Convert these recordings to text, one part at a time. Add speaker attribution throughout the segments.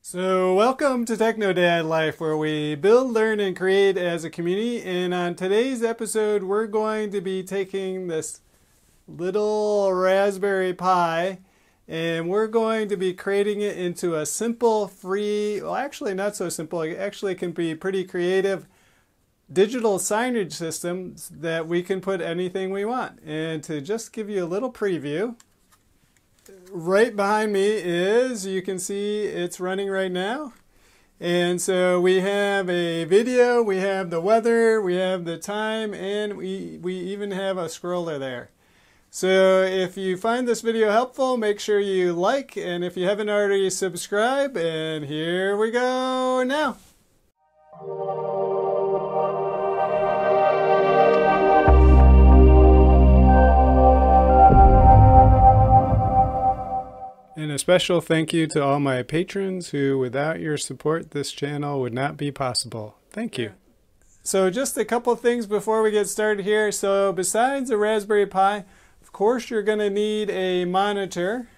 Speaker 1: So welcome to TechnoDadLife, where we build, learn, and create as a community. And on today's episode, we're going to be taking this little Raspberry Pi and we're going to be creating it into a simple, free, well actually not so simple, it actually can be pretty creative digital signage system that we can put anything we want. And to just give you a little preview, right behind me is, you can see it's running right now. And so we have a video, we have the weather, we have the time, and we even have a scroller there. So if you find this video helpful, make sure you like, and if you haven't already, subscribe. And here we go now. And a special thank you to all my patrons who, without your support, this channel would not be possible. Thank you. So just a couple things before we get started here. So besides a Raspberry Pi, of course you're going to need a monitor.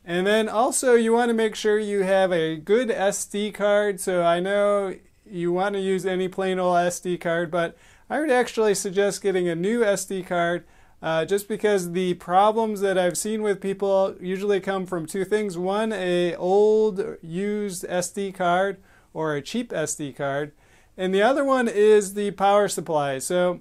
Speaker 1: And then also you want to make sure you have a good SD card. So I know you want to use any plain old SD card, but I would actually suggest getting a new SD card. Just because the problems that I've seen with people usually come from two things. One, a old used SD card or a cheap SD card. And the other one is the power supply. So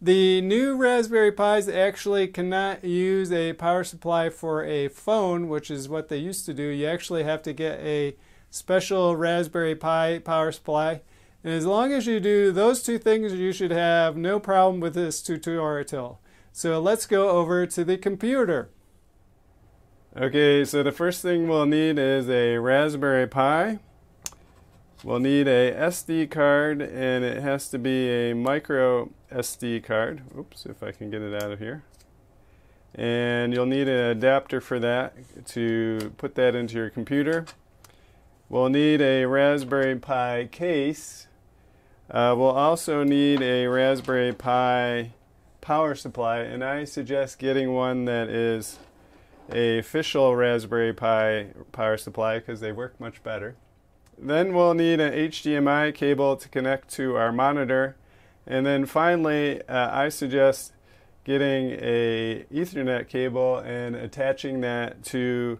Speaker 1: the new Raspberry Pis actually cannot use a power supply for a phone, which is what they used to do. You actually have to get a special Raspberry Pi power supply. And as long as you do those two things, you should have no problem with this tutorial. So let's go over to the computer. Okay, so the first thing we'll need is a Raspberry Pi. We'll need a SD card, and it has to be a micro SD card. Oops, if I can get it out of here. And you'll need an adapter for that to put that into your computer. We'll need a Raspberry Pi case. We'll also need a Raspberry Pi power supply, and I suggest getting one that is a official Raspberry Pi power supply because they work much better. Then we'll need an HDMI cable to connect to our monitor, and then finally I suggest getting a Ethernet cable and attaching that to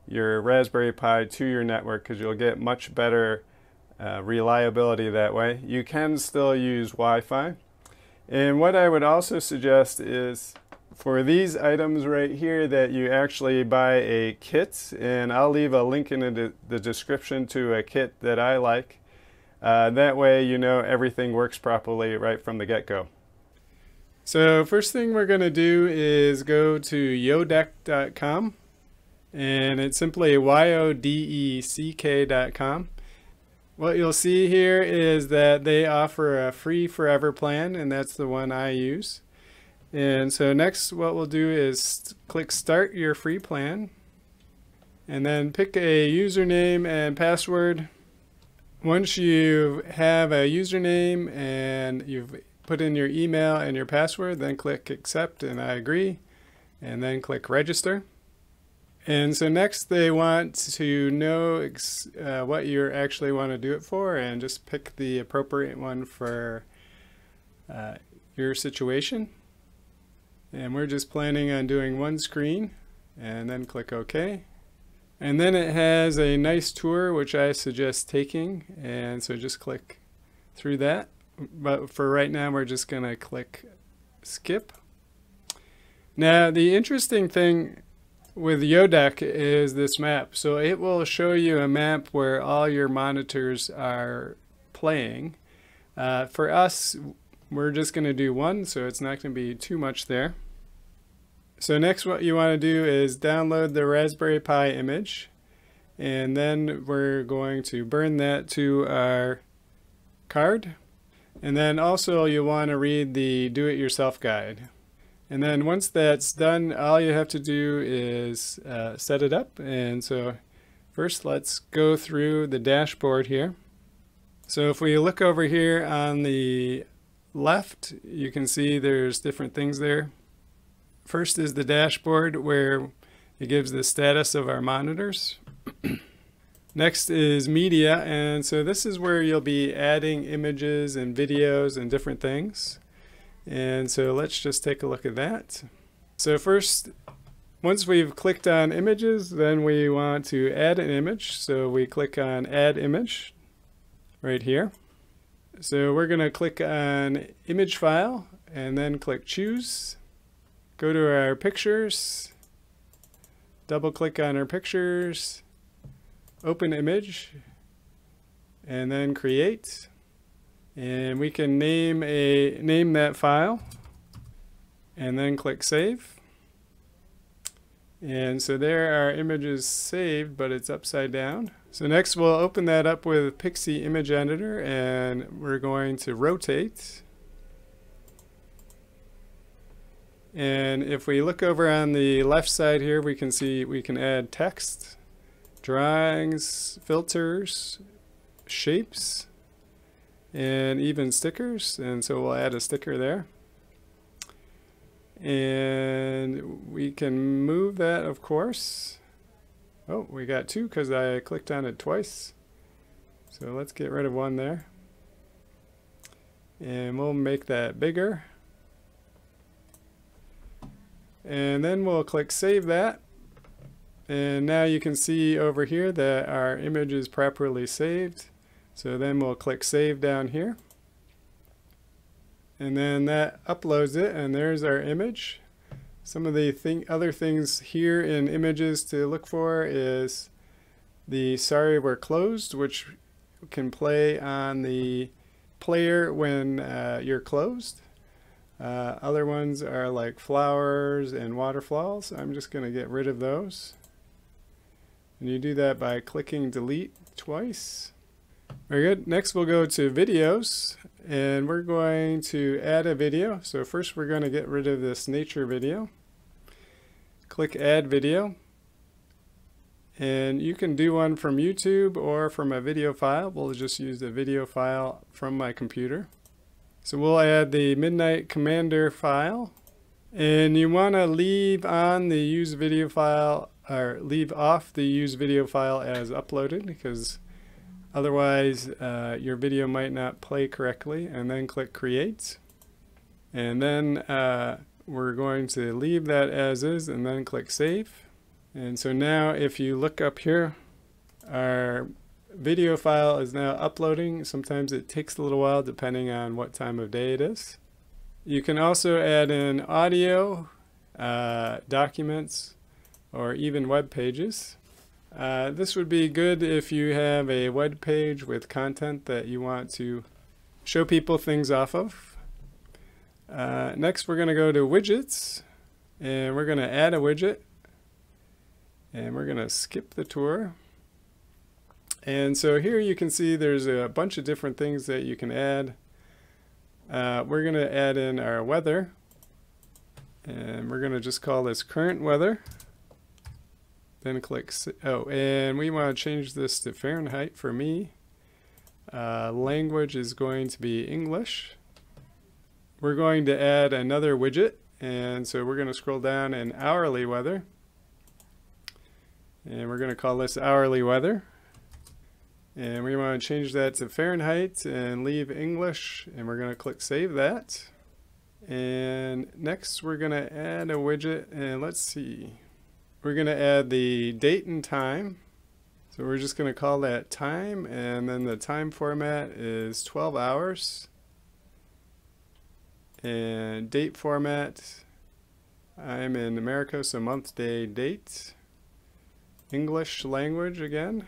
Speaker 1: your Raspberry Pi to your network, because you'll get much better reliability that way. You can still use Wi-Fi. And what I would also suggest is for these items right here that you actually buy a kit, and I'll leave a link in the description to a kit that I like. That way you know everything works properly right from the get-go. So first thing we're going to do is go to yodeck.com, and it's simply yodeck.com. What you'll see here is that they offer a free forever plan, and that's the one I use. And so next what we'll do is click Start Your Free Plan, and then pick a username and password. Once you have a username and you've put in your email and your password, then click Accept and I agree, and then click Register. And so next they want to know what you actually want to do it for, and just pick the appropriate one for your situation. And we're just planning on doing one screen, and then click OK. And then it has a nice tour which I suggest taking, and so just click through that. But for right now we're just going to click Skip. Now the interesting thing with Yodeck is this map. So it will show you a map where all your monitors are playing. For us, we're just going to do one, so it's not going to be too much there. So next what you want to do is download the Raspberry Pi image, and then we're going to burn that to our card. And then also you want to read the do-it-yourself guide. And then once that's done, all you have to do is set it up. And so first let's go through the dashboard here. So if we look over here on the left, you can see there's different things there. First is the dashboard, where it gives the status of our monitors. Next is media, and so this is where you'll be adding images and videos and different things. And so let's just take a look at that. So first, once we've clicked on images, then we want to add an image. So we click on add image right here. So we're going to click on image file and then click choose. Go to our pictures, double click on our pictures, open image, and then create. And we can name that file and then click save. And so there our image is saved, but it's upside down. So next we'll open that up with Pixie Image Editor, and we're going to rotate. And if we look over on the left side here, we can see we can add text, drawings, filters, shapes, and even stickers. And so we'll add a sticker there. And we can move that, of course. Oh, we got two because I clicked on it twice. So let's get rid of one there. And we'll make that bigger. And then we'll click save that. And now you can see over here that our image is properly saved. So then we'll click save down here. And then that uploads it, and there's our image. Some of the other things here in images to look for is the sorry we're closed, which can play on the player when you're closed. Other ones are like flowers and waterfalls. I'm just going to get rid of those. And you do that by clicking delete twice. Very good. Next we'll go to videos, and we're going to add a video. So first we're going to get rid of this nature video. Click add video. And you can do one from YouTube or from a video file. We'll just use the video file from my computer. So we'll add the Midnight Commander file. And you want to leave on the use video file, or leave off the use video file as uploaded, because otherwise your video might not play correctly. And then click create. And then we're going to leave that as is and then click save. And so now if you look up here, our video file is now uploading. Sometimes it takes a little while depending on what time of day it is. You can also add in audio, documents, or even web pages. This would be good if you have a web page with content that you want to show people things off of. Next we're going to go to widgets, and we're going to add a widget, and we're going to skip the tour. And so here you can see there's a bunch of different things that you can add. We're going to add in our weather, and we're going to just call this current weather. Then click, and we want to change this to Fahrenheit for me. Language is going to be English. We're going to add another widget, and so we're going to scroll down in hourly weather. And we're going to call this hourly weather. And we want to change that to Fahrenheit and leave English, and we're going to click save that. And next we're going to add a widget, and let's see. We're going to add the date and time. So we're just going to call that time, and then the time format is 12 hours. And date format, I'm in America, so month, day, date. English language again.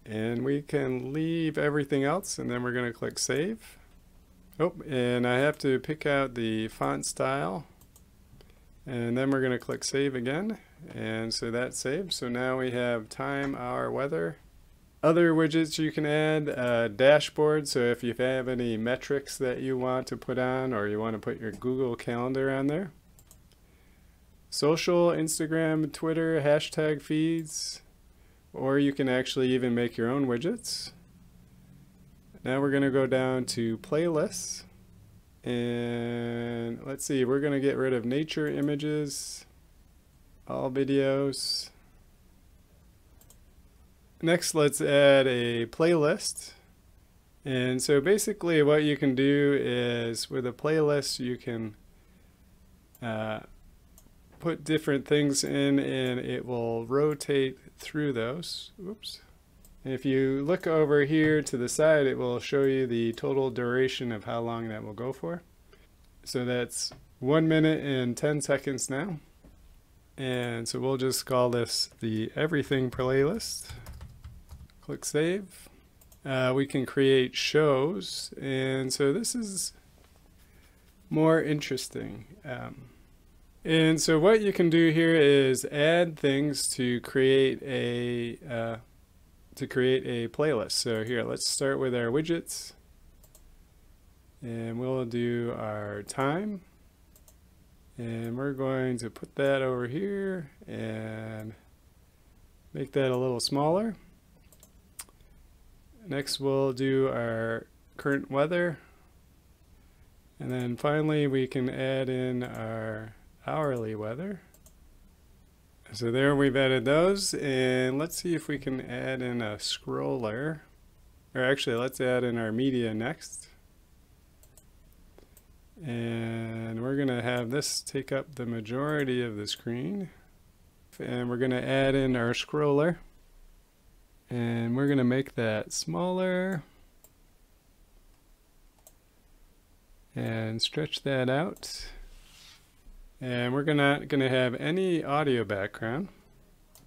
Speaker 1: And we can leave everything else, and then we're going to click save. Oh, and I have to pick out the font style. And then we're going to click save again. And so that's saved. So now we have time, hour, weather. Other widgets you can add, dashboard. So if you have any metrics that you want to put on, or you want to put your Google Calendar on there. Social, Instagram, Twitter, hashtag feeds. Or you can actually even make your own widgets. Now we're going to go down to playlists. And let's see, we're going to get rid of nature images, all videos. Next, let's add a playlist. And so basically what you can do is with a playlist you can put different things in and it will rotate through those. Oops. If you look over here to the side, it will show you the total duration of how long that will go for. So that's 1 minute and 10 seconds now. And so we'll just call this the Everything playlist. Click Save. We can create shows, and so this is more interesting. And so what you can do here is add things to create a playlist. So here, let's start with our widgets, and we'll do our time, and we're going to put that over here and make that a little smaller. Next we'll do our current weather, and then finally we can add in our hourly weather. So there, we've added those, and let's see if we can add in a scroller, or actually let's add in our media next. And we're going to have this take up the majority of the screen, and we're going to add in our scroller. And we're going to make that smaller and stretch that out. And we're not going to have any audio background.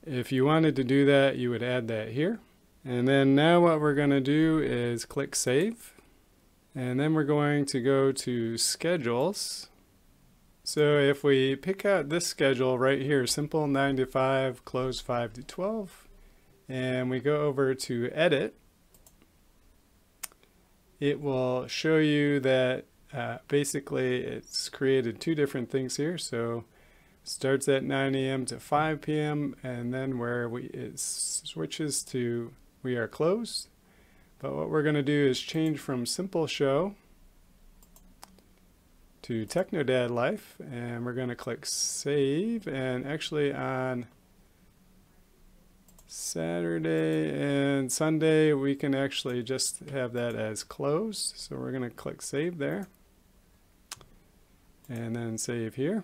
Speaker 1: If you wanted to do that, you would add that here. And then now what we're going to do is click Save. And then we're going to go to Schedules. So if we pick out this schedule right here, simple 9 to 5, close 5 to 12. And we go over to Edit, it will show you that basically it's created two different things here. So it starts at 9 a.m. to 5 p.m. and then where it switches to we are closed. But what we're going to do is change from Simple Show to TechnoDadLife, and we're going to click Save. And actually on Saturday and Sunday we can actually just have that as closed, so we're going to click Save there and then Save here,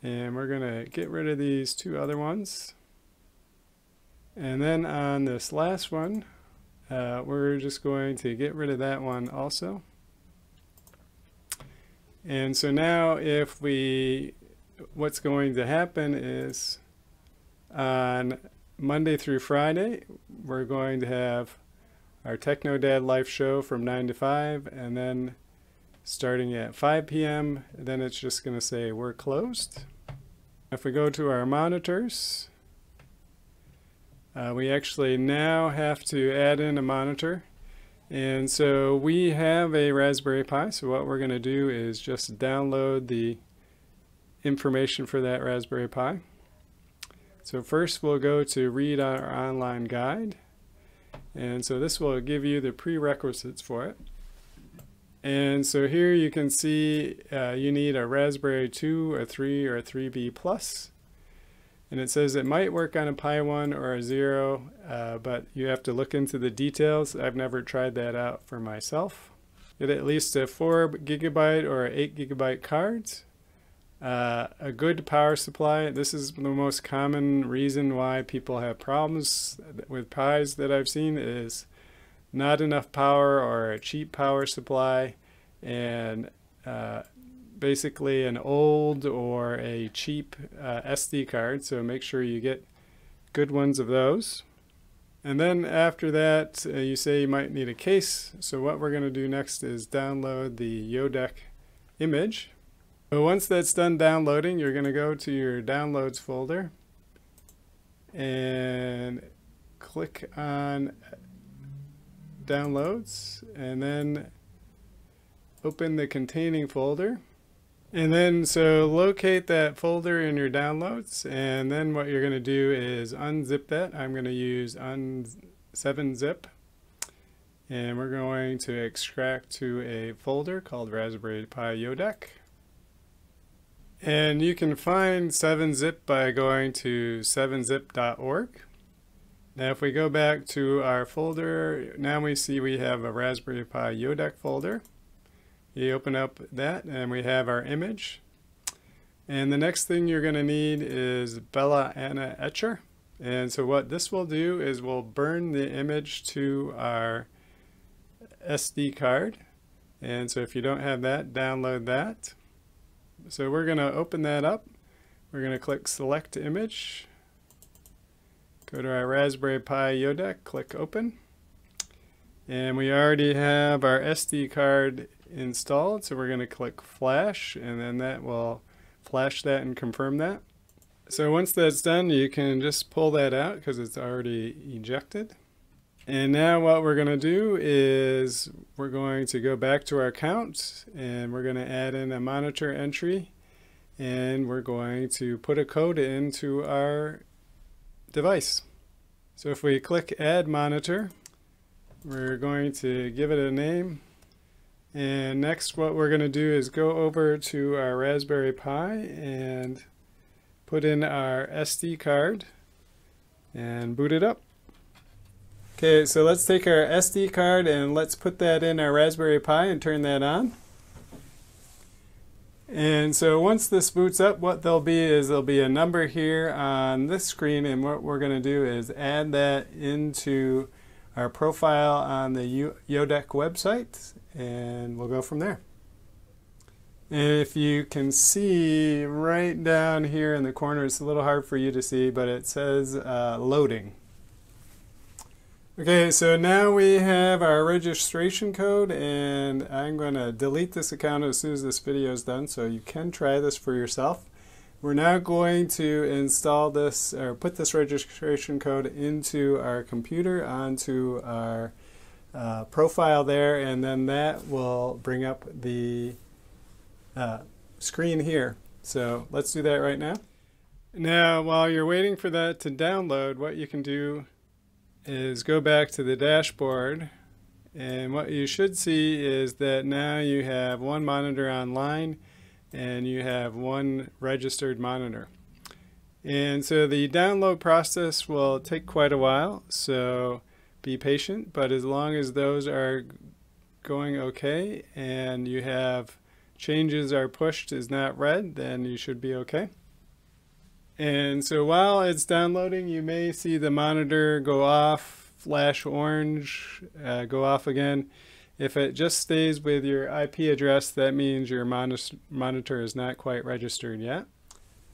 Speaker 1: and we're going to get rid of these two other ones. And then on this last one we're just going to get rid of that one also. And so now if what's going to happen is on Monday through Friday, we're going to have our TechnoDadLife show from 9 to 5, and then starting at 5 p.m., then it's just going to say we're closed. If we go to our monitors, we actually now have to add in a monitor. And so we have a Raspberry Pi, so what we're going to do is just download the information for that Raspberry Pi. So first we'll go to read our online guide, and so this will give you the prerequisites for it. And so here you can see you need a Raspberry 2, a 3, or a 3B Plus. And it says it might work on a Pi 1 or a 0, but you have to look into the details. I've never tried that out for myself. Get at least a 4 GB or 8 GB cards. A good power supply. This is the most common reason why people have problems with Pis that I've seen, is not enough power or a cheap power supply, and basically an old or a cheap SD card. So make sure you get good ones of those. And then after that you say you might need a case. So what we're going to do next is download the Yodeck image. So once that's done downloading, you're going to go to your downloads folder and click on downloads, and then open the containing folder. And then so locate that folder in your downloads, and then what you're going to do is unzip that. I'm going to use 7-zip, and we're going to extract to a folder called Raspberry Pi Yodeck. And you can find 7-zip by going to 7zip.org. Now if we go back to our folder, now we see we have a Raspberry Pi Yodeck folder. You open up that and we have our image. And the next thing you're going to need is Bella Anna Etcher. And so what this will do is we'll burn the image to our SD card. And so if you don't have that, download that. So we're going to open that up. We're going to click Select Image. Go to our Raspberry Pi Yodeck, click Open. And we already have our SD card installed, so we're going to click Flash, and then that will flash that and confirm that. So once that's done, you can just pull that out because it's already ejected. And now what we're going to do is we're going to go back to our account, and we're going to add in a monitor entry, and we're going to put a code into our device. So if we click Add Monitor, we're going to give it a name. And next what we're going to do is go over to our Raspberry Pi and put in our SD card and boot it up. Okay, so let's take our SD card and let's put that in our Raspberry Pi and turn that on. And so once this boots up, what there'll be a number here on this screen, and what we're going to do is add that into our profile on the Yodeck website, and we'll go from there. And if you can see right down here in the corner, it's a little hard for you to see, but it says loading. Okay, so now we have our registration code, and I'm going to delete this account as soon as this video is done, so you can try this for yourself. We're now going to install this, or put this registration code into our computer, onto our profile there, and then that will bring up the screen here. So let's do that right now. Now, while you're waiting for that to download, what you can do is go back to the dashboard, and what you should see is that now you have one monitor online and you have one registered monitor. And so the download process will take quite a while, so be patient, but as long as those are going okay and you have changes are pushed is not red, then you should be okay. And so while it's downloading, you may see the monitor go off, flash orange, go off again. If it just stays with your IP address, that means your monitor is not quite registered yet.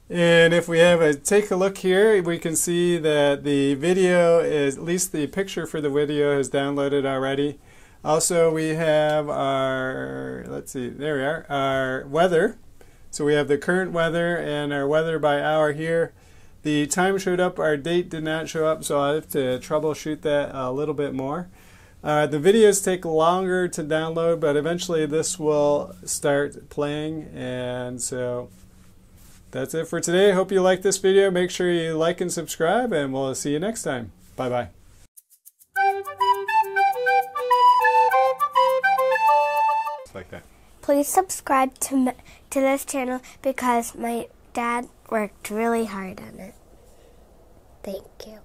Speaker 1: And if we take a look here, we can see that the video is, at least the picture for the video is downloaded already. Also, we have our, let's see, there we are, our weather. So we have the current weather and our weather by hour here. The time showed up, our date did not show up, so I'll have to troubleshoot that a little bit more. The videos take longer to download, but eventually this will start playing. And so that's it for today. Hope you like this video. Make sure you like and subscribe, and we'll see you next time. Bye-bye. Like that.
Speaker 2: Please subscribe to this channel because my dad worked really hard on it. Thank you.